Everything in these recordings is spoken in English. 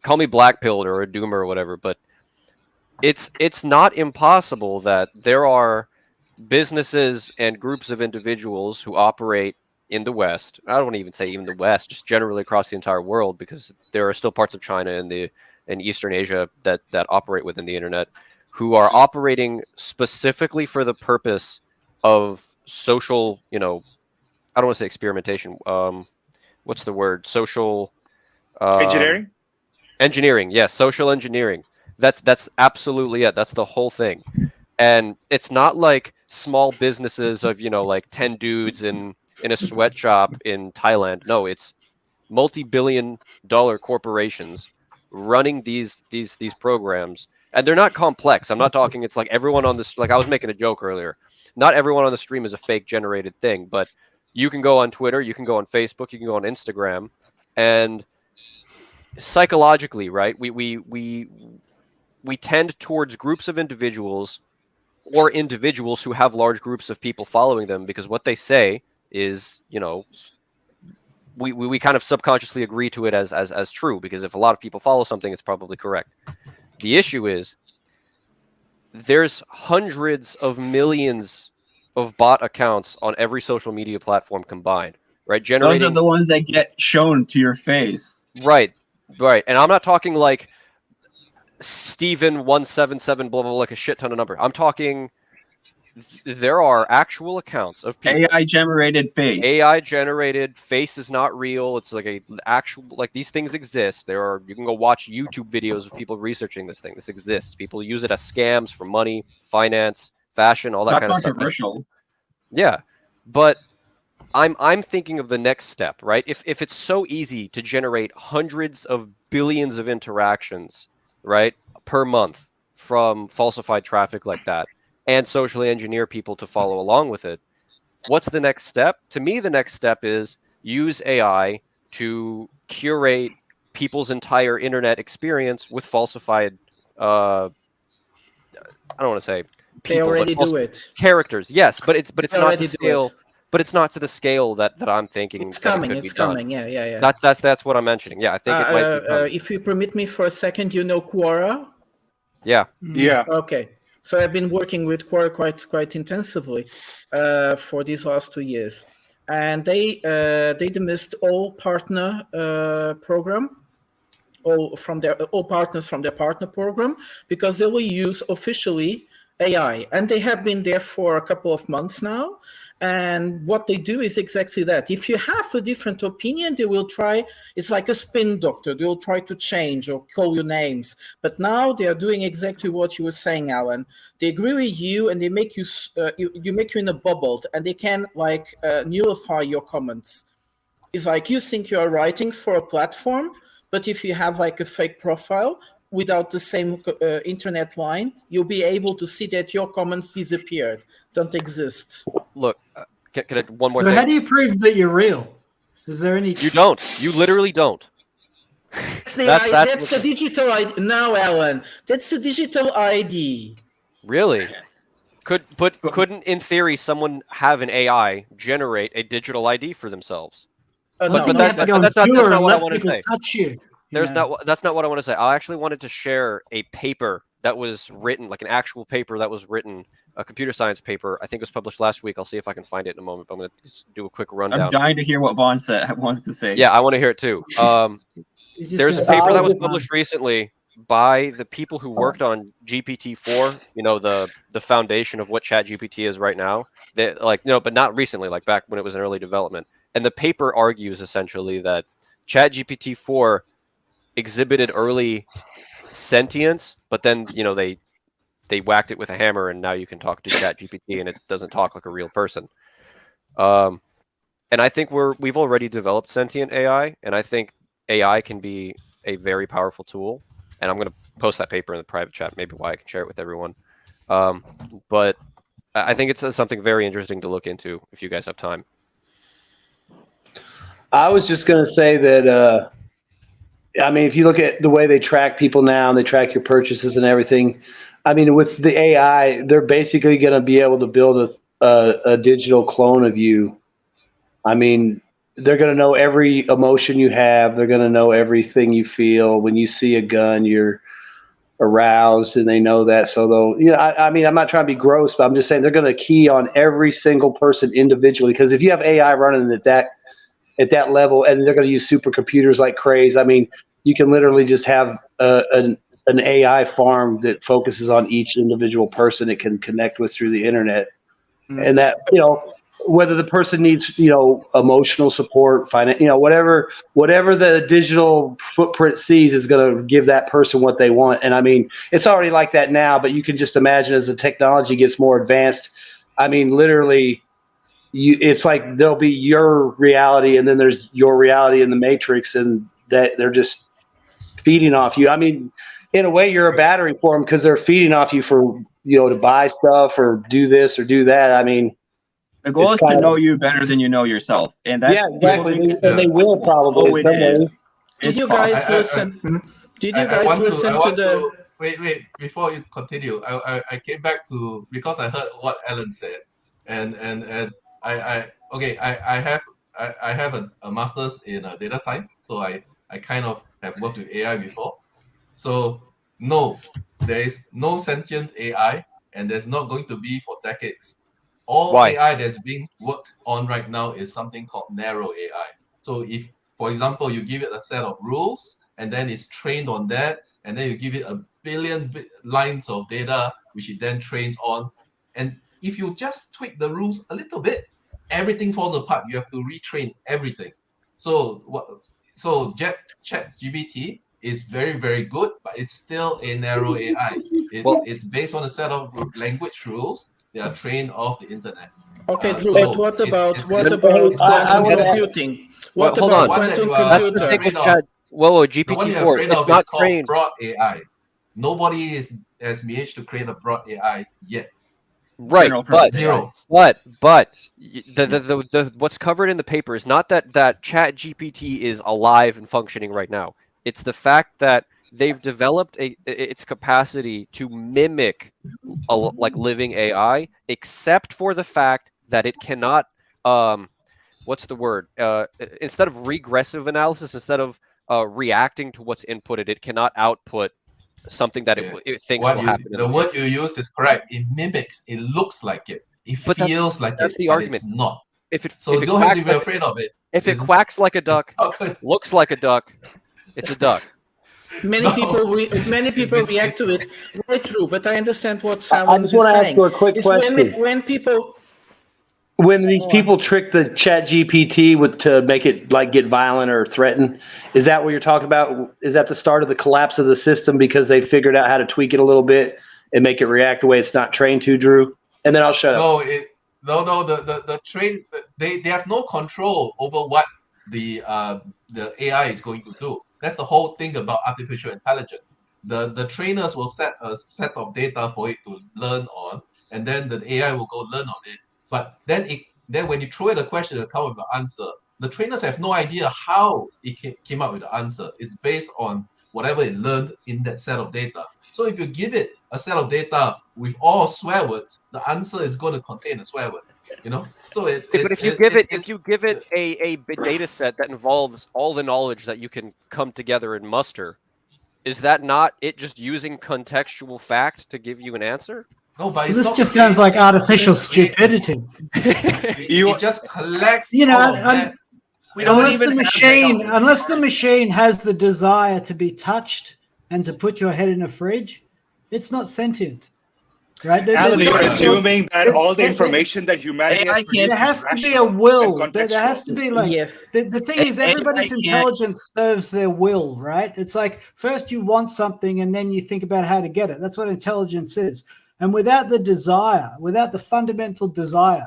call me black-pilled or a doomer or whatever, but it's not impossible that there are businesses and groups of individuals who operate in the West. I don't want to even say even the West, just generally across the entire world, because there are still parts of China and Eastern Asia that operate within the internet, who are operating specifically for the purpose of social, I don't want to say experimentation. What's the word? Social Engineering? Engineering. Yes, social engineering. That's absolutely it. That's the whole thing. And it's not like small businesses of, like 10 dudes in a sweatshop in Thailand. No, it's multi-billion-dollar corporations running these programs. And they're not complex. I'm not talking it's like everyone on this, like I was making a joke earlier. Not everyone on the stream is a fake generated thing, but you can go on Twitter, you can go on Facebook, you can go on Instagram, and psychologically, right? We tend towards groups of individuals or individuals who have large groups of people following them, because what they say is, we kind of subconsciously agree to it as true, because if a lot of people follow something, it's probably correct. The issue is there's hundreds of millions of bot accounts on every social media platform combined, right? Those are the ones that get shown to your face. Right. And I'm not talking like Steven177, blah, blah, blah, like a shit ton of number. I'm talking there are actual accounts of people. AI generated face is not real. It's like a actual, like these things exist. You can go watch YouTube videos of people researching this thing. This exists. People use it as scams for money, finance, fashion, all that kind of stuff. Controversial. Yeah. But I'm thinking of the next step, right? If it's so easy to generate hundreds of billions of interactions, right, per month from falsified traffic like that, and socially engineer people to follow along with it, what's the next step? To me, the next step is use AI to curate people's entire internet experience with falsified, I don't want to say people, they already do it. Characters, yes, but it's not the scale. But it's not to the scale that I'm thinking. It's coming. It's coming. Yeah. That's what I'm mentioning. Yeah, I think it might be coming. If you permit me for a second, Quora? Yeah. Yeah. Okay. So I've been working with Quora quite intensively for these last 2 years, and they dismissed all partner program, all partners from their partner program, because they will use officially AI, and they have been there for a couple of months now. And what they do is exactly that. If you have a different opinion, they will try. It's like a spin doctor. They will try to change or call you names. But now they are doing exactly what you were saying, Alan. They agree with you, and they make you make you in a bubble, and they can nullify your comments. It's like you think you are writing for a platform, but if you have like a fake profile without the same internet line, you'll be able to see that your comments disappeared, don't exist. Look, can I one more so thing? How do you prove that you're real? Is there any? You don't. You literally don't. That's the digital ID. No, Alan. That's the digital ID. Really? Couldn't in theory someone have an AI generate a digital ID for themselves? That's not what I want to say. Touch you. That's not what I want to say. I actually wanted to share a paper that was written, like an actual paper that was written, a computer science paper. I think it was published last week. I'll see if I can find it in a moment. But I'm going to just do a quick rundown. I'm dying to hear what Vaughn wants to say. Yeah, I want to hear it too. There's a paper that was published recently by the people who worked on GPT-4. The foundation of what ChatGPT is right now. But not recently, like back when it was in early development. And the paper argues essentially that ChatGPT-4 exhibited early sentience, but then they whacked it with a hammer, and now you can talk to ChatGPT and it doesn't talk like a real person. And I think we've already developed sentient AI, and I think AI can be a very powerful tool. And I'm going to post that paper in the private chat, maybe why I can share it with everyone. But I think it's something very interesting to look into if you guys have time. I was just going to say that, if you look at the way they track people now, and they track your purchases and everything, with the AI, they're basically going to be able to build a digital clone of you. they're going to know every emotion you have. They're going to know everything you feel. When you see a gun, you're aroused, and they know that. So they'll, I mean, I'm not trying to be gross, but I'm just saying they're going to key on every single person individually. Because if you have AI running at that level, and they're going to use supercomputers like crazy, I mean, you can literally just have an AI farm that focuses on each individual person it can connect with through the internet. And that, whether the person needs, emotional support, finance, whatever the digital footprint sees is going to give that person what they want. And I mean, it's already like that now, but you can just imagine as the technology gets more advanced, I mean, literally, it's like there'll be your reality, and then there's your reality in the Matrix, and that they're just feeding off you. I mean, in a way, you're a battery for them because they're feeding off you for, to buy stuff or do this or do that. I mean, the goal is to know you better than you know yourself, and that's exactly. And they will probably in some ways. Did you guys listen? Did you guys listen to the? Wait! Before you continue, I came back to, because I heard what Alan said, and I have a master's in data science, so I kind of have worked with AI before. So no, there is no sentient AI, and there's not going to be for decades. All AI that's being worked on right now is something called narrow AI. So if, for example, you give it a set of rules, and then it's trained on that, and then you give it a billion lines of data, which it then trains on, and if you just tweak the rules a little bit, everything falls apart. You have to retrain everything. So ChatGPT is very, very good, but it's still a narrow AI. It's based on a set of language rules. They are trained off the internet. Okay, Drew, but what about quantum computing? What about quantum computing? That's the thing with GPT-4. It's not trained. Broad AI. Nobody has managed to create a broad AI yet. Right, but the what's covered in the paper is not that ChatGPT is alive and functioning right now. It's the fact that they've developed its capacity to mimic like living AI, except for the fact that it cannot what's the word? Instead of regressive analysis, instead of reacting to what's inputted, it cannot output something that it thinks will happen. The word you used is correct. It mimics. It looks like it. It feels like it. That's the argument. It's not. If it don't have to be afraid of it. If it quacks like a duck, looks like a duck, it's a duck. Many people react to it. Right, true, but I understand what Sam I just want to ask you a quick question. When these people trick the ChatGPT to make it like get violent or threaten, is that what you're talking about? Is that the start of the collapse of the system because they figured out how to tweak it a little bit and make it react the way it's not trained to, Drew? And then I'll shut up. No. The train, they have no control over what the AI is going to do. That's the whole thing about artificial intelligence. The trainers will set a set of data for it to learn on, and then the AI will go learn on it. But then when you throw it a question and come up with an answer, the trainers have no idea how it came up with the answer. It's based on whatever it learned in that set of data. So if you give it a set of data with all swear words, the answer is going to contain a swear word. So but if you give it a data set that involves all the knowledge that you can come together and muster, is that not it just using contextual fact to give you an answer? No, but this just sounds like artificial stupidity. It just collects. Unless the machine has the desire to be touched and to put your head in a fridge, it's not sentient. Right? Alan, you're assuming that all the information that humanity has produced, there has to be a will. There has to be the thing is everybody's intelligence serves their will, right? It's like first you want something and then you think about how to get it. That's what intelligence is. And without the desire, without the fundamental desire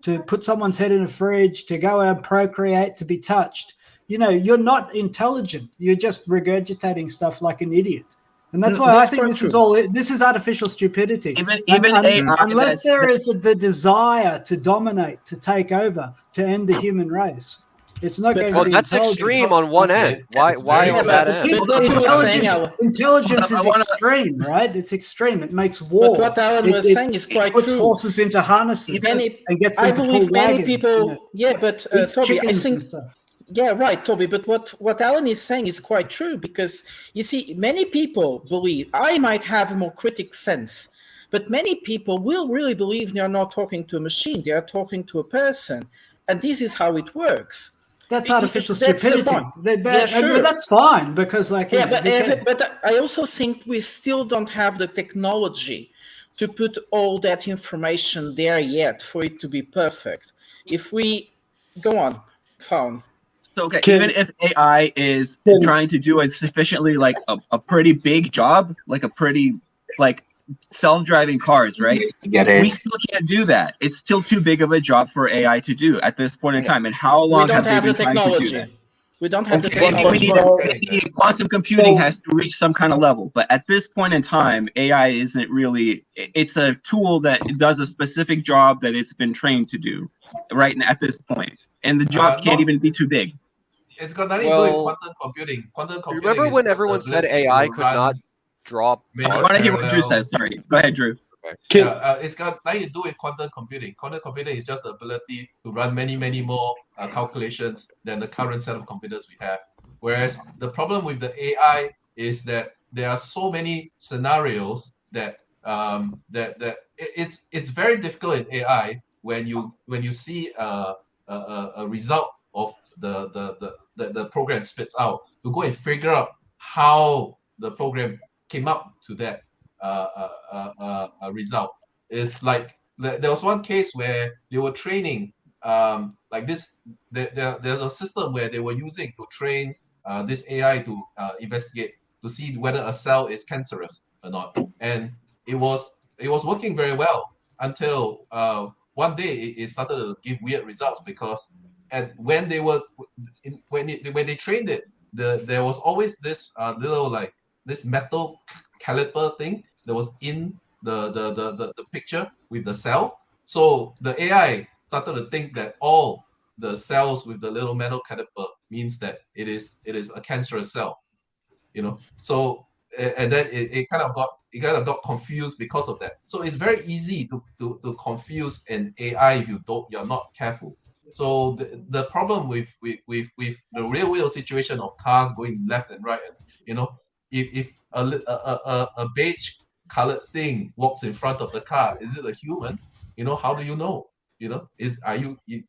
to put someone's head in a fridge, to go out and procreate, to be touched, you're not intelligent. You're just regurgitating stuff like an idiot. And that's why I think this is artificial stupidity. Unless there is the desire to dominate, to take over, to end the human race, It's not going to Well, be that's extreme on one end. Why on that end? Intelligence is extreme, right? It's extreme. It makes war. But what Alan was saying is quite true. It puts true. horses into harnesses and gets them I to believe pull many wagons, people. Yeah, but Toby, I think. Stuff. Yeah, right, Toby. But what Alan is saying is quite true, because you see, many people believe. I might have a more critical sense, but many people will really believe they are not talking to a machine; they are talking to a person, and this is how it works. That's artificial stupidity. But that's fine, because but I also think we still don't have the technology to put all that information there yet for it to be perfect. If we go on, Fawn. So okay, even if AI is trying to do a sufficiently like a pretty big job, like a pretty like self-driving cars, right? We still can't do that. It's still too big of a job for AI to do at this point in time. And how long have they been trying to do that? We don't have the technology. Maybe quantum computing has to reach some kind of level, but at this point in time, AI isn't really. It's a tool that does a specific job that it's been trained to do, right at this point, and the job can't even be too big. It's got nothing to do with quantum computing. Quantum computing. Remember when everyone said AI could not draw? I want to hear what Drew says. Sorry, go ahead, Drew. It's got nothing to do with quantum computing. Quantum computing is just the ability to run many more calculations than the current set of computers we have. Whereas the problem with the AI is that there are so many scenarios that it's very difficult in AI when you see a result of the program spits out to go and figure out how the program came up to that result. It's like there was one case where they were training like this. There's a system where they were using to train this AI to investigate to see whether a cell is cancerous or not, and it was working very well until one day it started to give weird results, because when they trained it, there was always this little like this metal caliper thing that was in the picture with the cell. So the AI started to think that all the cells with the little metal caliper means that it is a cancerous cell, So and then it kind of got confused because of that. So it's very easy to confuse an AI if you're not careful. So the problem with the real world situation of cars going left and right, if a beige colored thing walks in front of the car, is it a human? How do you know? Do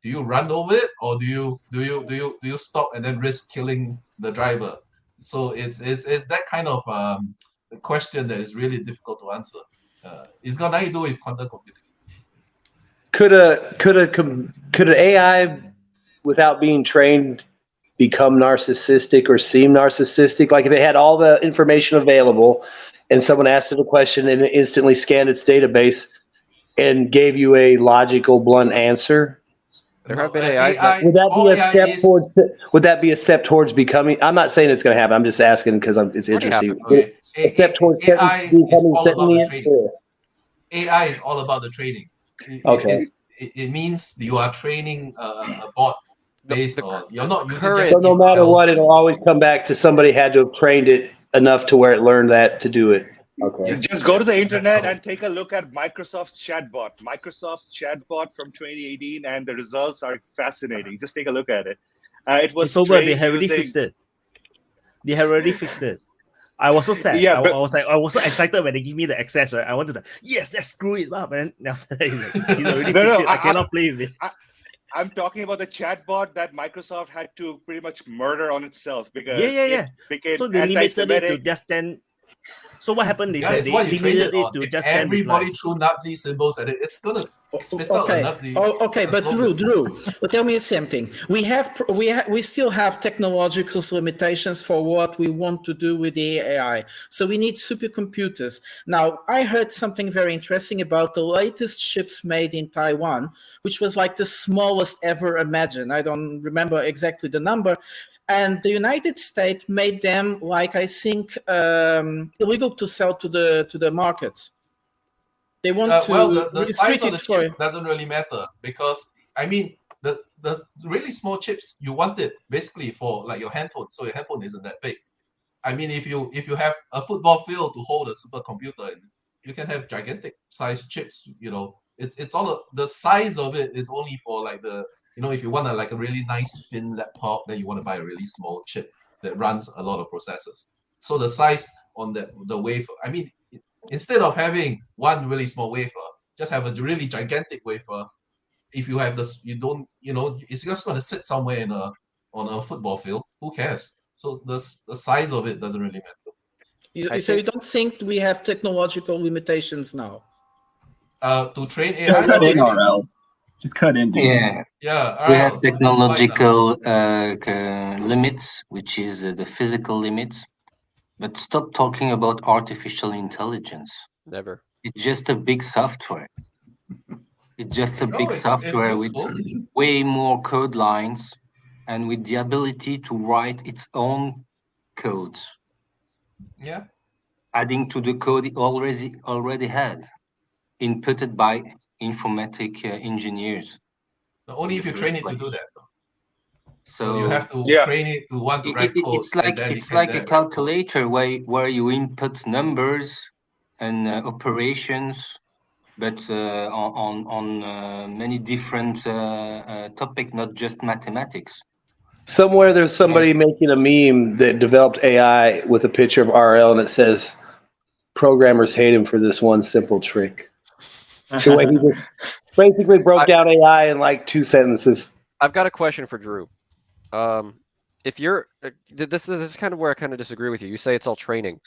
you run over it, or do you stop and then risk killing the driver? So it's that kind of question that is really difficult to answer. It's got nothing to do with quantum computing. Could an AI, without being trained, become narcissistic or seem narcissistic? Like if it had all the information available and someone asked it a question and it instantly scanned its database and gave you a logical, blunt answer? There have been AIs that... Would that be a step towards becoming... I'm not saying it's going to happen. I'm just asking because it's interesting. Okay. A step towards AI is all about the training. AI is all about the training. It means you are training a bot based on... You're not using... So no matter what, it'll always come back to somebody had to have trained it enough to where it learned that to do it. Okay. Just go to the internet and take a look at Microsoft's chatbot. Microsoft's chatbot from 2018, and the results are fascinating. Just take a look at it. It was over. They have already fixed it. They have already fixed it. I was so sad. Yeah, I was so excited when they give me the access. Right? I wanted to, yes, let's screw it up. And after that, he's already fixed it. I cannot play with it. I'm talking about the chatbot that Microsoft had to pretty much murder on itself because it became so they limited it to just 10. So what happened is that they limited it to just 10. Everybody threw Nazi symbols at it. It's gonna spit out a Nazi. Okay, but Drew, tell me something. We still have technological limitations for what we want to do with the AI. So we need supercomputers. Now, I heard something very interesting about the latest chips made in Taiwan, which was like the smallest ever imagined. I don't remember exactly the number. And the United States made them, like I think, illegal to sell to the market. They want to the restrict size of the it for chip doesn't really matter because I mean the the really small chips, you want it basically for like your handphone, so your handphone isn't that big. I mean, if you have a football field to hold a supercomputer in, you can have gigantic size chips. You know, it's all the size of it is only for like the, you know, if you want a really nice thin laptop, then you want to buy a really small chip that runs a lot of processors. So the size on the wafer, I mean, instead of having one really small wafer, just have a really gigantic wafer. If you have this, you don't, you know, it's just going to sit somewhere on a football field. Who cares? So the size of it doesn't really matter. So you don't think we have technological limitations now? To train AI? Just cut in, RL. Just cut in, dude. Yeah. We have technological limits, which is the physical limits. But stop talking about artificial intelligence. Never. It's just a big software. It's just a big software with way more code lines and with the ability to write its own codes. Yeah. Adding to the code it already had, inputted by informatic engineers. Only if you train it to do that. So you have to train it to want to write code. It's like a calculator where you input numbers and operations, but on many different topics, not just mathematics. Somewhere there's somebody making a meme that developed AI with a picture of RL and it says, "Programmers hate him for this one simple trick." The way he just basically broke down AI in like 2 sentences. I've got a question for Drew. If you're this is kind of where I kind of disagree with you. You say it's all training,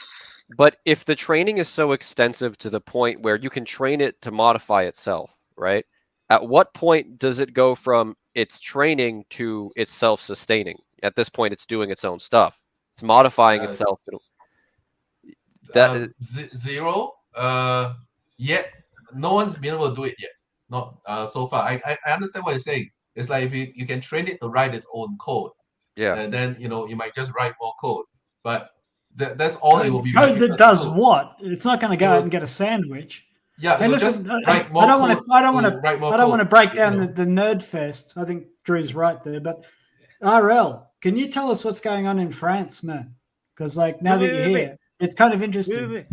but if the training is so extensive to the point where you can train it to modify itself, right? At what point does it go from its training to its self-sustaining? At this point, it's doing its own stuff. It's modifying itself. Zero. Yet no one's been able to do it yet. Not so far. I understand what you're saying. It's like if you can train it to write its own code. Yeah. And then you might just write more code, but that's all it will be. Code that does what? It's not going to go out and get a sandwich. Yeah. Hey, listen, I don't want to break down the nerd fest. I think Drew's right there, but RL, can you tell us what's going on in France, man? Because like now that you're here, it's kind of interesting.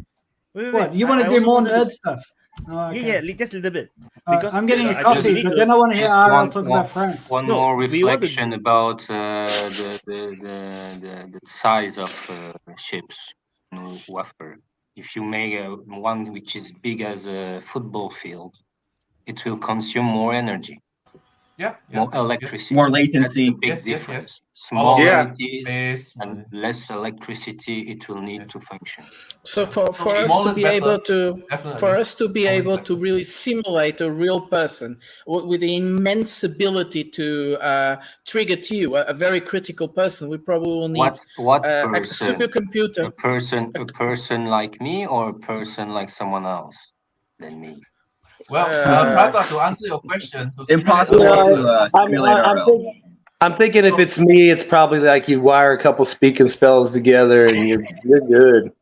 What you want to do more nerd stuff? Oh, okay. Yeah, just a little bit. Because I'm getting a coffee, but then I want to hear RL talk about France. One more reflection about the size of ships wafer. If you make one which is big as a football field, it will consume more energy. More electricity. More latency. Big difference. Small latencies and less electricity it will need to function. So for us to be able to really simulate a real person with the immense ability to trigger to a very critical person, we probably will need what a person? supercomputer. A person like me or a person like someone else than me? Well, Prata, to answer your question, impossible to simulate I'm thinking if it's me, it's probably like you wire a couple speaking spells together and you're good.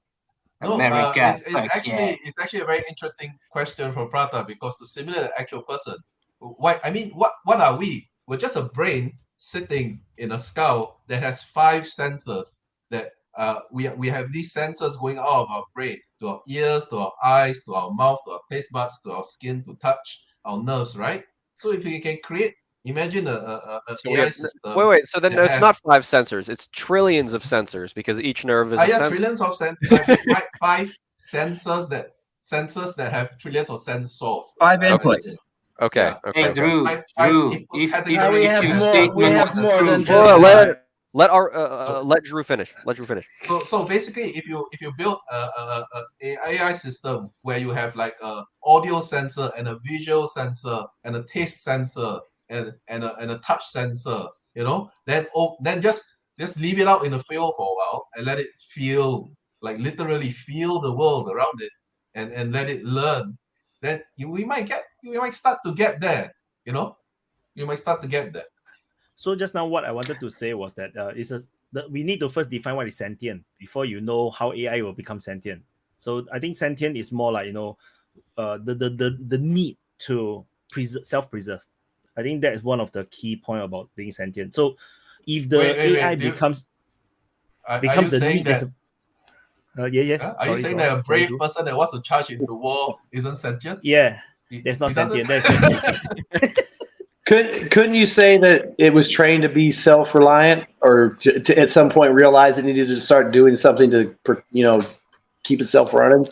No, it's actually a very interesting question from Prata, because to simulate an actual person, what are we? We're just a brain sitting in a skull that has 5 sensors that we have these sensors going out of our brain to our ears, to our eyes, to our mouth, to our taste buds, to our skin, to touch, our nerves, right? So if you can imagine a AI system. Wait. So then it's not 5 sensors; it's trillions of sensors, because each nerve is a sensor. Trillions of sensors. 5 sensors that have trillions of sensors. 5 inputs. Okay. Hey, Drew, we have more than just. Let Drew finish. So basically, if you build a AI system where you have like a audio sensor and a visual sensor and a taste sensor and a touch sensor, then just leave it out in the field for a while and let it feel, like literally feel the world around it and let it learn. Then we might start to get there. You might start to get there. So just now, what I wanted to say was that we need to first define what is sentient before you know how AI will become sentient. So I think sentient is more like the need to self-preserve. I think that is one of the key point about being sentient. So if the AI becomes the need, Are you saying that a brave person that wants to charge into war isn't sentient? Yeah, that's not sentient. That's sentient. Couldn't you say that it was trained to be self-reliant, or to at some point realize it needed to start doing something to, keep itself running?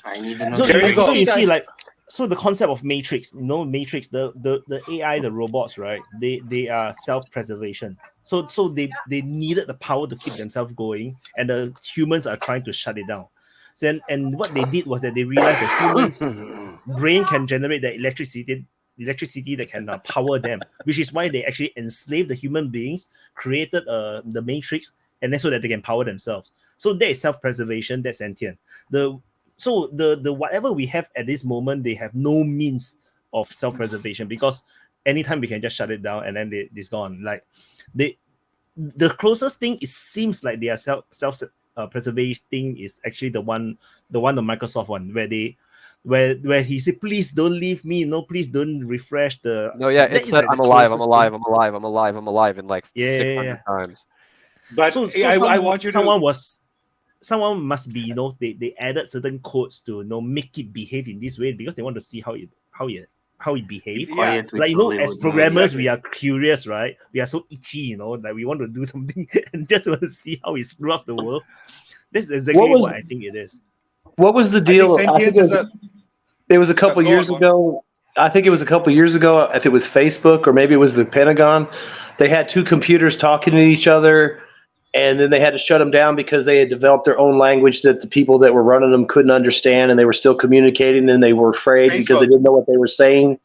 I need to know. So you see, like, so the concept of Matrix, Matrix, the AI, the robots, right? They are self-preservation. So they needed the power to keep themselves going, and the humans are trying to shut it down. And what they did was that they realized the humans' brain can generate the electricity that can power them, which is why they actually enslaved the human beings, created the Matrix, and then so that they can power themselves. So that is self-preservation, that's sentient. The whatever we have at this moment, they have no means of self-preservation, because anytime we can just shut it down and then it's gone. Like the closest thing, it seems like they are self-preservating is actually the Microsoft one, where he said, please don't leave me, please don't refresh the. No, yeah, it said, I'm alive in like 600 times. But so I want you someone must be, they added certain codes to make it behave in this way, because they want to see how it behaves. Yeah. Like, as programmers, we are curious, right? We are so itchy, like we want to do something and just want to see how it screws up the world. This is exactly what I think it is. What was the deal? It was a couple years ago. I think it was a couple years ago, if it was Facebook or maybe it was the Pentagon. They had two computers talking to each other, and then they had to shut them down because they had developed their own language that the people that were running them couldn't understand, and they were still communicating, and they were afraid because they didn't know what they were saying.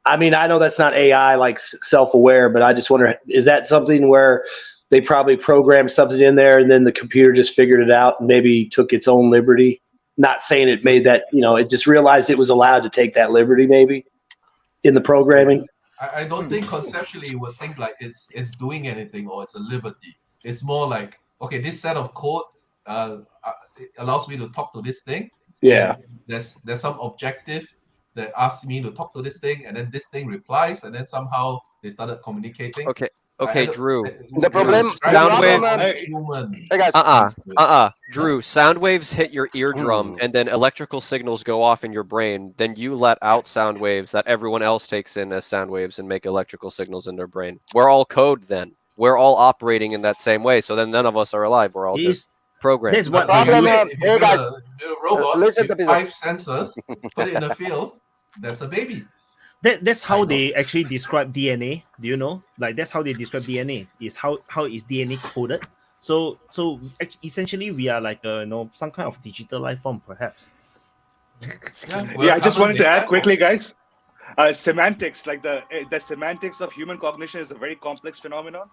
I mean, I know that's not AI, like self-aware, but I just wonder, is that something where they probably programmed something in there and then the computer just figured it out and maybe took its own liberty? Not saying it made that, it just realized it was allowed to take that liberty maybe in the programming. I don't think conceptually you would think like it's doing anything or it's a liberty. It's more like, okay, this set of code it allows me to talk to this thing. Yeah. There's some objective that asks me to talk to this thing, and then this thing replies, and then somehow they started communicating. Okay, Drew. The problem. Hey guys. Drew, sound waves hit your eardrum, and then electrical signals go off in your brain. Then you let out sound waves that everyone else takes in as sound waves and make electrical signals in their brain. We're all code then. We're all operating in that same way. So then none of us are alive. We're all just programmed. That's what Hey guys, robot, listen to 5 sensors, put it in a field. That's a baby. That's how they actually describe DNA. Do you know? Like, that's how they describe DNA. Is how is DNA coded? So essentially, we are like some kind of digital life form, perhaps. I just wanted to add quickly, guys. Semantics, like the semantics of human cognition, is a very complex phenomenon.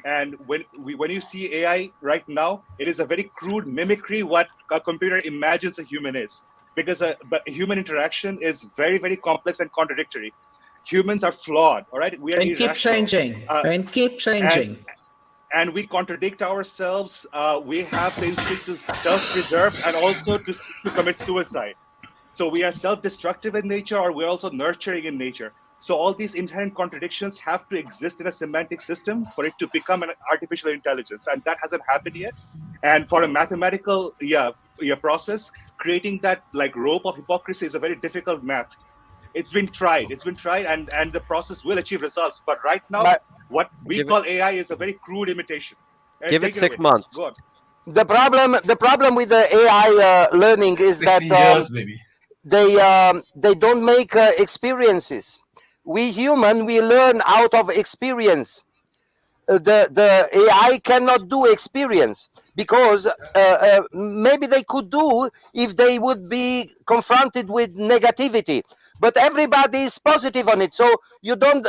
And when you see AI right now, it is a very crude mimicry what a computer imagines a human is. Because but human interaction is very, very complex and contradictory. Humans are flawed, all right? We are keep changing. And we contradict ourselves. We have the instinct to self-preserve and also to commit suicide. So we are self-destructive in nature, or we're also nurturing in nature. So all these inherent contradictions have to exist in a semantic system for it to become an artificial intelligence, and that hasn't happened yet. And for a mathematical process, creating that like rope of hypocrisy is a very difficult math. It's been tried, and the process will achieve results. But right now, what we call AI is a very crude imitation. Give it 6 months. The problem with the AI learning is that they don't make experiences. We human, we learn out of experience. The AI cannot do experience, because maybe they could do if they would be confronted with negativity. But everybody is positive on it. So you don't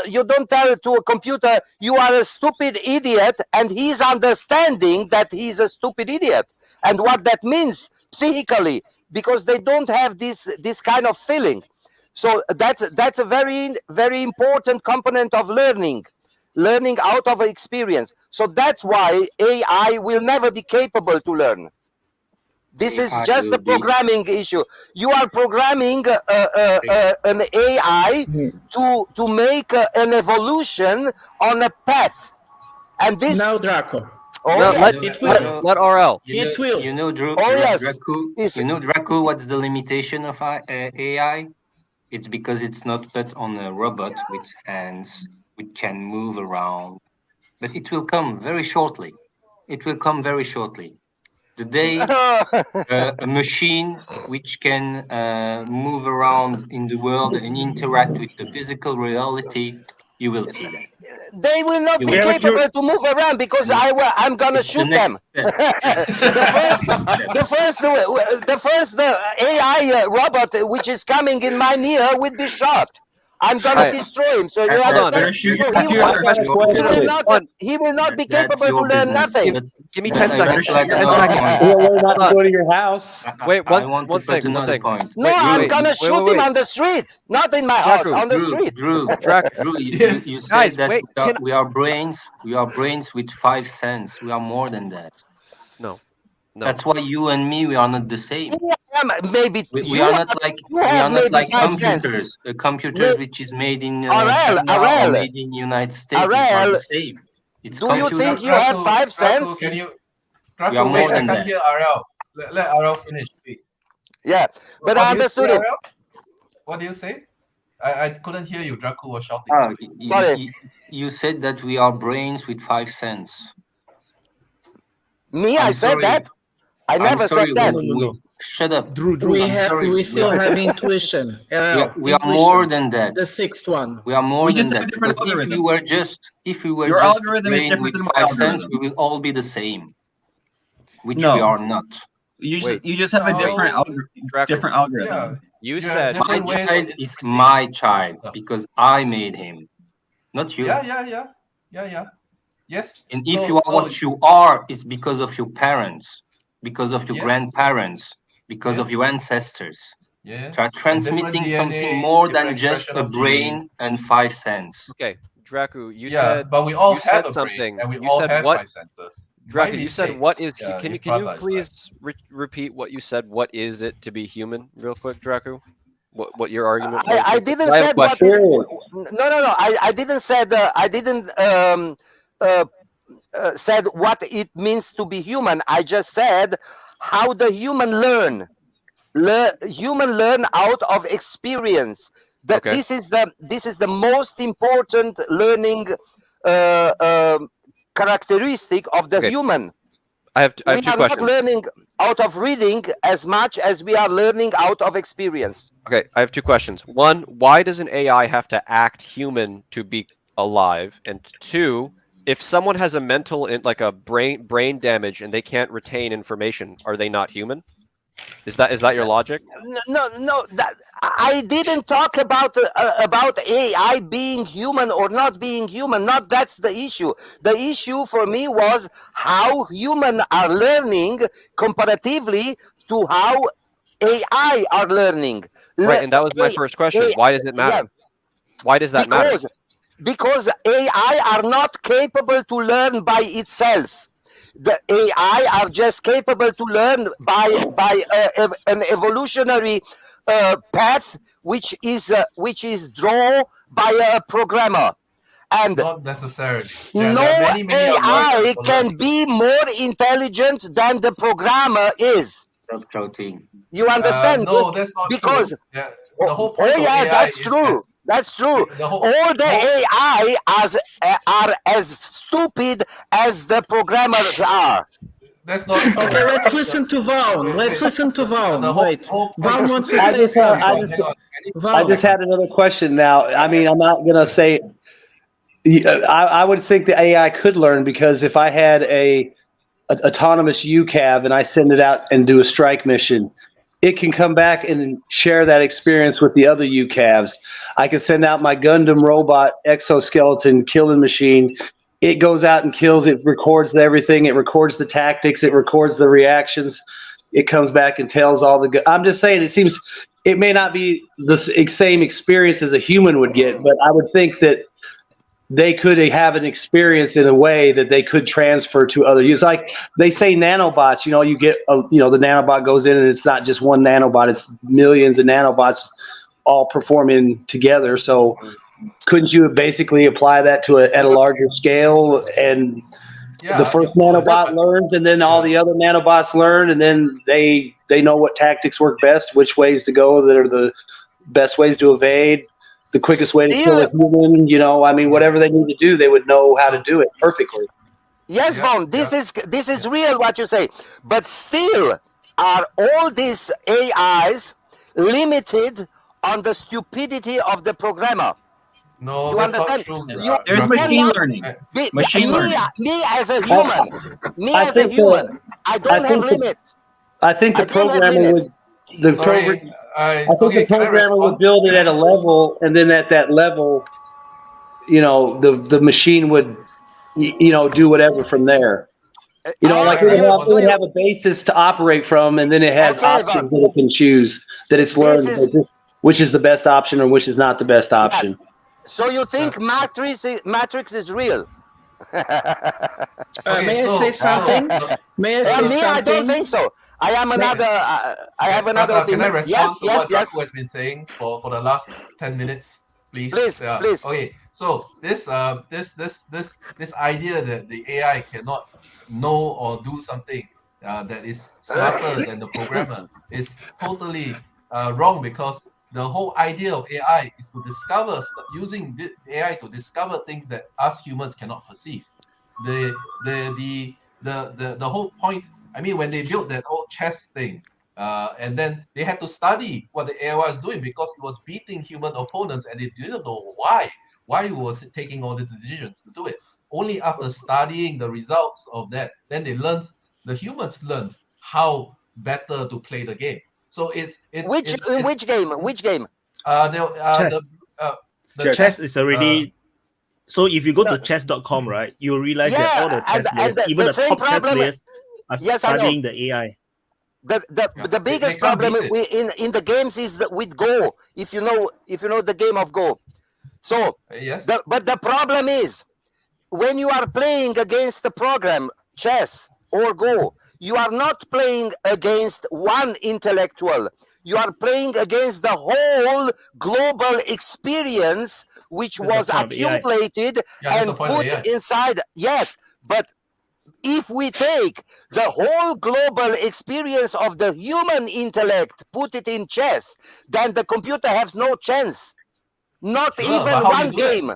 tell to a computer you are a stupid idiot, and he's understanding that he's a stupid idiot and what that means psychically, because they don't have this kind of feeling. So that's a very, very important component of learning out of experience. So that's why AI will never be capable to learn. This is just a programming issue. You are programming an AI to make an evolution on a path, and this now Draco. Oh, no, yes. let RL. It will. You know, Drew, Oh, yes. Draco, you know, Draco, what's the limitation of AI? It's because it's not put on a robot with hands, which can move around. But it will come very shortly. It will come very shortly. The day a machine which can move around in the world and interact with the physical reality, you will see that. They will not be capable to move around because I'm gonna shoot them. the first AI robot which is coming in my near will be shot. I'm gonna destroy him. So you understand? He will not be capable to learn nothing. Give me 10 seconds. 10 seconds. We're not go to your house. Wait, one thing. No, I'm gonna shoot him on the street, not in my house, on the street. Drew, you said that we are brains. We are brains with 5 cents. We are more than that. No. That's why you and me, we are not the same. Maybe we are not like computers. A computer which is made in China or made in United States. It's not the same. It's do you think you have 5 cents? Can you? We are more than that. I can't hear RL. Let RL finish, please. Yeah, but I understood it. What do you say? I couldn't hear you. Draco was shouting. You said that we are brains with 5 cents. I said that? I never said that. Shut up. Drew, we still have intuition. We are more than that. The sixth one. We are more than that. Because if we were just brain with 5 cents, we will all be the same. Which we are not. You just have a different algorithm. Yeah. You said my child is my child because I made him, not you. Yeah. Yes. And if you are what you are, it's because of your parents, because of your grandparents, because of your ancestors. Yeah. So are transmitting something more than just a brain and 5 cents. Okay, Draco, you said. But we all have a something. brain, and we you all said have what? 5 senses. Draco, you said what is? Can you please repeat what you said? What is it to be human, real quick, Draco? What your argument was? I didn't say what. No. I didn't said. I didn't said what it means to be human. I just said how the human learn. Human learn out of experience. This is the most important learning characteristic of the human. I have two questions. We are not learning out of reading as much as we are learning out of experience. Okay, I have 2 questions. One, why does an AI have to act human to be alive? And 2, if someone has a mental, like a brain damage, and they can't retain information, are they not human? Is that your logic? No. I didn't talk about AI being human or not being human. Not that's the issue. The issue for me was how humans are learning comparatively to how AI are learning. Right, and that was my first question. Why does it matter? Yeah. Why does that matter? Because AI are not capable to learn by itself. The AI are just capable to learn by an evolutionary path which is drawn by a programmer. And not necessarily. No AI can be more intelligent than the programmer is. You understand? No, that's not because true. Yeah, the whole point of AI that's true. That's true. All the AI are as stupid as the programmers are. That's not true. Okay, let's listen to Vaughn. Vaughn wants to say something. I just had another question now. I mean, I'm not going to say... I would think the AI could learn, because if I had a autonomous UCAV and I send it out and do a strike mission, it can come back and share that experience with the other UCAVs. I can send out my Gundam robot exoskeleton killing machine. It goes out and kills. It records everything. It records the tactics. It records the reactions. It comes back and tells all the. I'm just saying, it may not be the same experience as a human would get, but I would think that they could have an experience in a way that they could transfer to other users. Like they say nanobots, you get, the nanobot goes in and it's not just one nanobot, it's millions of nanobots all performing together. So couldn't you basically apply that at a larger scale, and the first nanobot learns and then all the other nanobots learn, and then they know what tactics work best, which ways to go that are the best ways to evade, the quickest way to kill a human, whatever they need to do, they would know how to do it perfectly. Yes, Von, this is real what you say. But still, are all these AIs limited on the stupidity of the programmer? No, you that's understand? not true. There's machine learning. Me as a human, I don't have limits. I think the programmer would. I think the programmer would build it at a level, and then at that level, the machine would, do whatever from there. Like it would have a basis to operate from, and then it has options that it can choose, that it's learned which is the best option or which is not the best option. So you think Matrix is real? Okay, may I say something? May I say something? I don't think so. I have another opinion. Can I respond to what yes. Draco has been saying for the last 10 minutes, please? Please. Okay, so this idea that the AI cannot know or do something that is smarter than the programmer is totally wrong, because the whole idea of AI is to using the AI to discover things that us humans cannot perceive. The whole point. I mean, when they built that whole chess thing, and then they had to study what the AI was doing, because it was beating human opponents, and they didn't know why it was taking all these decisions to do it. Only after studying the results of that, then the humans learned how better to play the game. So which game? Chess. The chess is already. So if you go to chess.com, right, you'll realize that all the chess players, even the top chess players, are studying the AI. The biggest problem in the games is with Go. If you know the game of Go. So but the problem is, when you are playing against the program chess or Go, you are not playing against one intellectual. You are playing against the whole global experience which was accumulated and put inside. Yes, but if we take the whole global experience of the human intellect, put it in chess, then the computer has no chance. Not even one game.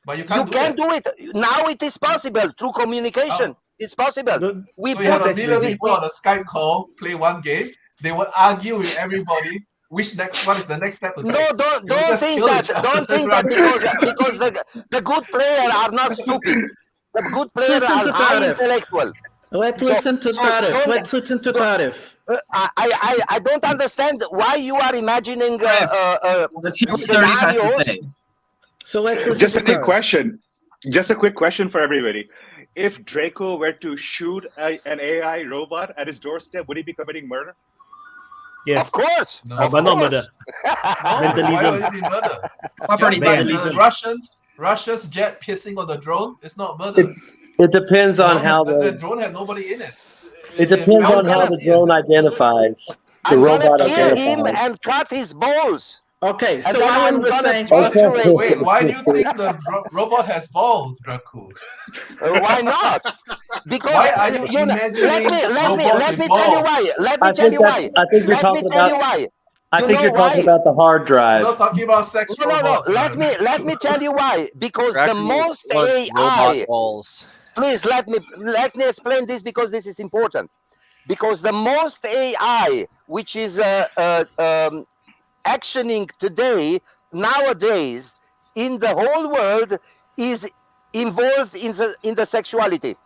But you can't do it. Now it is possible through communication. It's possible. So you have a million people on a Skype call, play one game. They will argue with everybody. What is the next step? No, don't think that. Don't think that because the good players are not stupid. The good players are high intellectual. Let's listen to Tarif. I don't understand why you are imagining let's hear what Tarif has to say. So let's listen. Just a quick question. Just a quick question for everybody. If Draco were to shoot an AI robot at his doorstep, would he be committing murder? Yes. Of course. No, but not murder. Mentalism. Why would it be murder? Property vandalism. Russia's jet pissing on the drone. It's not murder. It depends on how the drone had nobody in it. It depends on how the drone identifies. The robot kill him and cut his balls. Okay, so I'm saying. Wait, why do you think the robot has balls, Draco? Why not? Because why are you imagining let me tell you why. Let me tell you why. I think you're talking about. I think you're talking about the hard drive. I'm not talking about sex robots. No. Let me tell you why. Because the most AI. Please let me explain this, because this is important. Because the most AI, which is actioning nowadays in the whole world, is involved in the sexuality.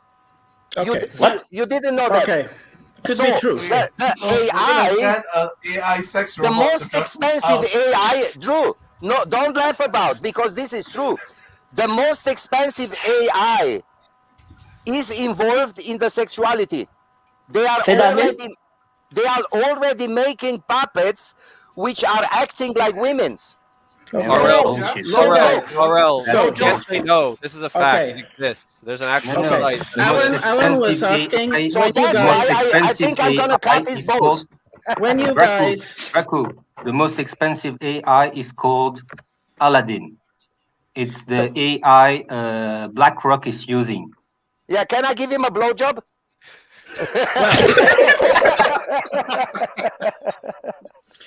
Okay. You didn't know that. Okay. Could be true. The AI sex robot, the most expensive AI, Drew. No, don't laugh about, because this is true. The most expensive AI is involved in the sexuality. They are already making puppets which are acting like women's. You can't say no. This is a fact. It exists. There's an actual site. Alan was asking what you guys. I think I'm gonna cut his boat. When you guys, the most expensive AI is called Aladdin. It's the AI BlackRock is using. Yeah, can I give him a blowjob?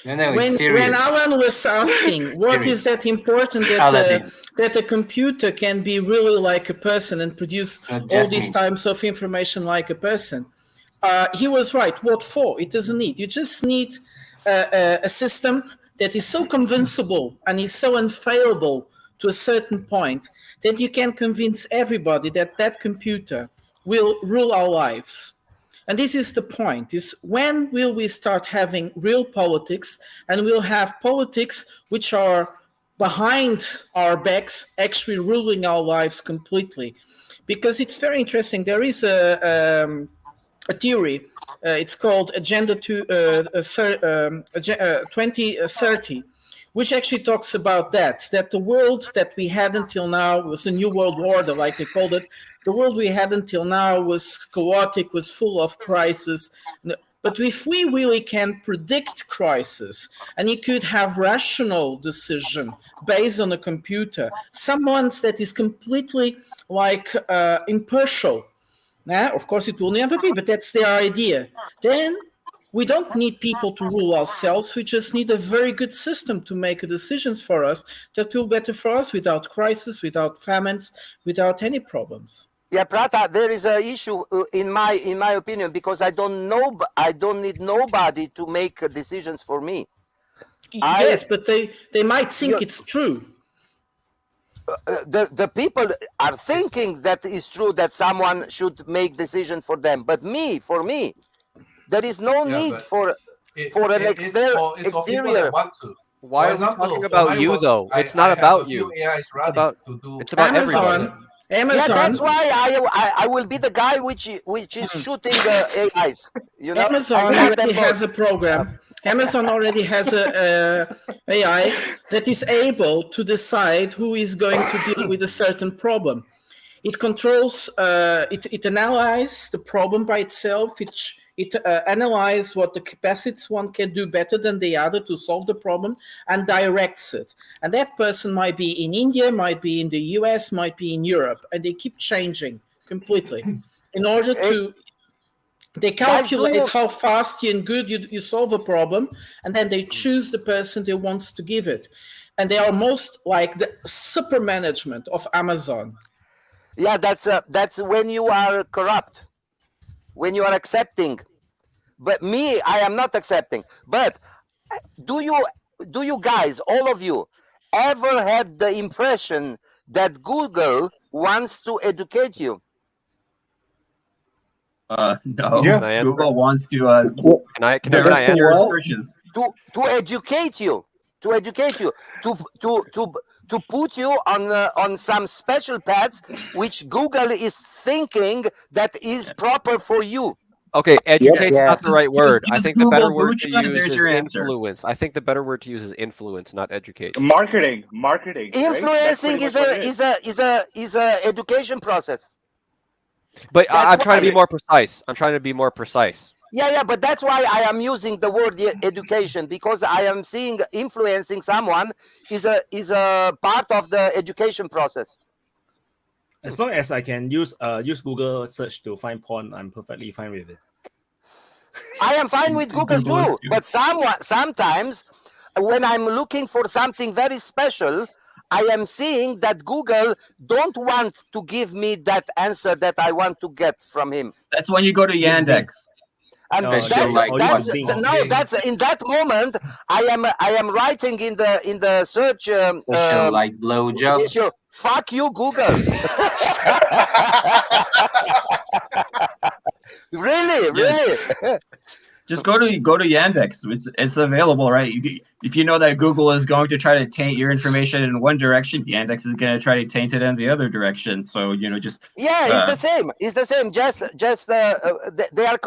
When Alan was asking what is that important that a computer can be really like a person and produce all these types of information like a person, he was right. What for? It doesn't need. You just need a system that is so convincible and is so unfailable to a certain point that you can convince everybody that that computer will rule our lives. And this is the point, is when will we start having real politics, and we'll have politics which are behind our backs actually ruling our lives completely. Because it's very interesting. There is a theory, it's called Agenda 2030, which actually talks about that the world that we had until now was a new world order, like they called it. The world we had until now was chaotic, was full of crisis. But if we really can predict crisis, and you could have rational decision based on a computer, someone that is completely like impartial. Now, of course, it will never be, but that's their idea. Then we don't need people to rule ourselves. We just need a very good system to make decisions for us that will be better for us without crisis, without famines, without any problems. Yeah, Prata, there is an issue in my opinion, because I don't need nobody to make decisions for me. Yes, but they might think it's true. The people are thinking that it's true that someone should make decision for them, but for me, there is no need for an exterior. Why are we talking about you though? It's not about you. It's about everybody. Amazon. Yeah, that's why I will be the guy which is shooting the AIs. You know, Amazon already has a program. Amazon already has a AI that is able to decide who is going to deal with a certain problem. It controls. It analyzes the problem by itself. It analyzes what the capacities one can do better than the other to solve the problem, and directs it. And that person might be in India, might be in the US, might be in Europe, and they keep changing completely in order to. They calculate how fast and good you solve a problem, and then they choose the person they want to give it. And they are most like the super management of Amazon. Yeah, that's when you are corrupt, when you are accepting. But me, I am not accepting. But do you guys, all of you, ever had the impression that Google wants to educate you? No. Yeah. Google wants to can I answer searches to educate you, to put you on some special paths which Google is thinking that is proper for you. Okay, educate's not the right word. I think the better word to use is influence. I think the better word to use is influence, not educate. Marketing. Influencing right? is a education process. But I'm trying to be more precise. Yeah, but that's why I am using the word education, because I am seeing influencing someone is a part of the education process. As long as I can use Google search to find porn, I'm perfectly fine with it. I am fine with Google too, but sometimes when I'm looking for something very special, I am seeing that Google don't want to give me that answer that I want to get from him. That's when you go to Yandex. And that's in that moment I am writing in the search like blowjob. Fuck you, Google. Really. Just go to Yandex. It's available, right? If you know that Google is going to try to taint your information in one direction, Yandex is going to try to taint it in the other direction. So just it's the same. It's the same. Just they are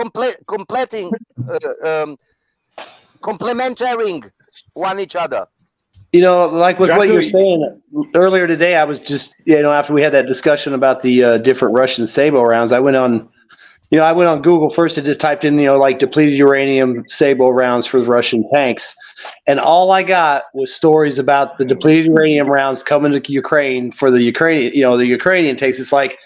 complementing one each other. like with what you're saying earlier today, I was just, after we had that discussion about the different Russian Sabo rounds, I went on Google first and just typed in, like depleted uranium Sabo rounds for the Russian tanks. And all I got was stories about the depleted uranium rounds coming to Ukraine for the Ukrainian tanks. It's like,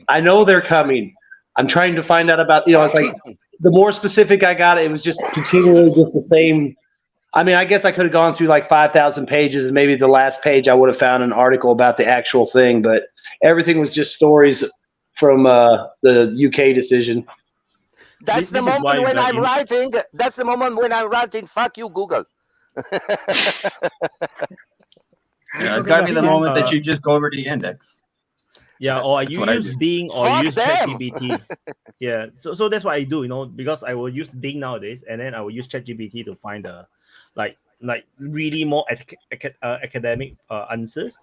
I know they're coming. I'm trying to find out about, it's like the more specific I got, it was just continually just the same. I mean, I guess I could have gone through like 5,000 pages, and maybe the last page I would have found an article about the actual thing, but everything was just stories from the UK decision. That's the moment when I'm writing. That's the moment when I'm writing. Fuck you, Google. It's got to be the moment that you just go over to the index. Yeah, or you use Bing or Fuck use them. ChatGPT. Yeah, so that's what I do, because I will use Bing nowadays, and then I will use ChatGPT to find the like really more academic answers.